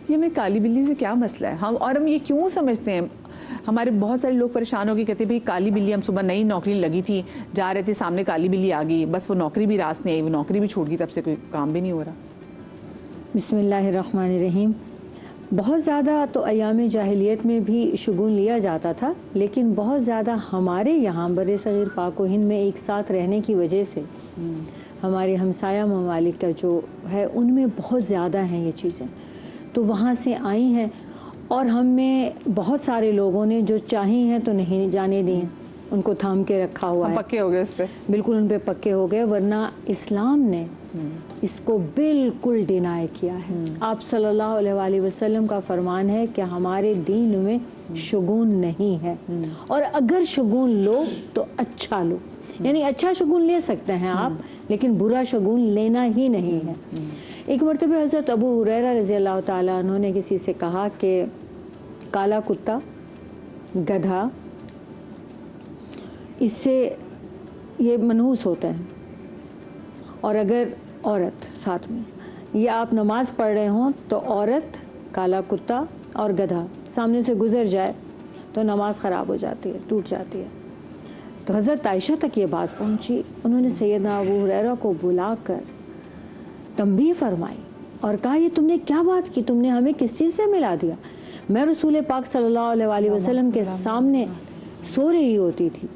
یہ ہمیں کالی بلی سے کیا مسئلہ ہے؟ ہم یہ کیوں سمجھتے ہیں؟ ہمارے بہت سارے لوگ پریشان ہو کے کہتے ہیں کالی بلی، ہم صبح نئی نوکری لگی تھی، جا رہے تھے، سامنے کالی بلی آ گئی، بس وہ نوکری بھی راست نہیں آئی، وہ نوکری بھی چھوٹ گئی، تب سے کوئی کام بھی نہیں ہو رہا۔ بسم اللہ الرحمن الرحیم۔ بہت زیادہ تو ایام جاہلیت میں بھی شگون لیا جاتا تھا، لیکن بہت زیادہ ہمارے یہاں بر صغیر پاک و ہند میں ایک ساتھ رہنے کی وجہ سے ہمارے ہمسایہ ممالک کا جو ہے ان میں بہت زیادہ ہیں یہ چیزیں، تو وہاں سے آئی ہیں اور ہم میں بہت سارے لوگوں نے جو چاہی ہیں تو نہیں جانے دی ہیں، ان کو تھام کے رکھا ہوا ہے، پکے ہو گئے اس پہ، بالکل ان پہ پکے ہو گئے، ورنہ اسلام نے اس کو بالکل ڈینائی کیا ہے۔ آپ صلی اللہ علیہ وآلہ وسلم کا فرمان ہے کہ ہمارے دین میں شگون نہیں ہے، اور اگر شگون لو تو اچھا لو، یعنی اچھا شگون لے سکتے ہیں آپ، لیکن برا شگون لینا ہی نہیں ہے۔ ایک مرتبہ حضرت ابو ہریرہ رضی اللہ تعالیٰ عنہ نے کسی سے کہا کہ کالا کتا، گدھا، اس سے یہ منحوس ہوتے ہیں، اور اگر عورت ساتھ میں، یہ آپ نماز پڑھ رہے ہوں تو عورت، کالا کتا اور گدھا سامنے سے گزر جائے تو نماز خراب ہو جاتی ہے، ٹوٹ جاتی ہے۔ تو حضرت عائشہ تک یہ بات پہنچی، انہوں نے سیدنا ابو ہریرہ کو بلا کر تنبیہ فرمائی اور کہا یہ تم نے کیا بات کی، تم نے ہمیں کس چیز سے ملا دیا؟ میں رسول پاک صلی اللہ علیہ وآلہ وسلم کے سامنے سو رہی ہوتی تھی،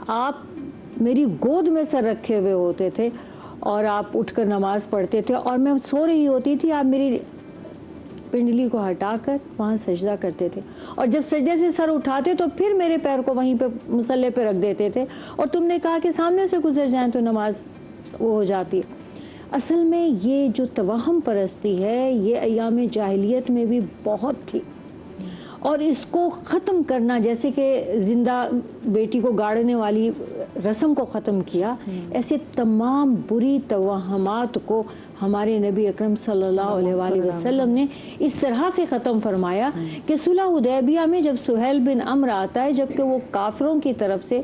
آپ میری گود میں سر رکھے ہوئے ہوتے تھے اور آپ اٹھ کر نماز پڑھتے تھے، اور میں سو رہی ہوتی تھی، آپ میری پنڈلی کو ہٹا کر وہاں سجدہ کرتے تھے، اور جب سجدے سے سر اٹھاتے تو پھر میرے پیر کو وہیں پہ مصلے پہ رکھ دیتے تھے، اور تم نے کہا کہ سامنے سے گزر جائیں تو نماز وہ ہو جاتی ہے۔ اصل میں یہ جو توہم پرستی ہے یہ ایام جاہلیت میں بھی بہت تھی، اور اس کو ختم کرنا، جیسے کہ زندہ بیٹی کو گاڑنے والی رسم کو ختم کیا، ایسے تمام بری توہمات کو ہمارے نبی اکرم صلی اللہ علیہ وآلہ وسلم نے اس طرح سے ختم فرمایا کہ صلح حدیبیہ میں جب سہیل بن عمرو آتا ہے، جبکہ وہ کافروں کی طرف سے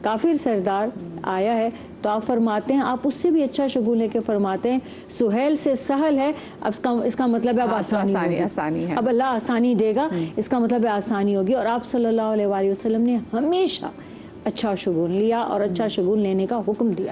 کافر سردار آیا ہے، تو آپ فرماتے ہیں، آپ اس سے بھی اچھا شگون لے کے فرماتے ہیں سہیل سے سہل ہے، اب اس کا مطلب ہے اب آسانی ہے، اب اللہ آسانی دے گا، اس کا مطلب ہے آسانی ہوگی۔ اور آپ صلی اللہ علیہ وآلہ وسلم نے ہمیشہ اچھا شگون لیا اور اچھا شگون لینے کا حکم دیا۔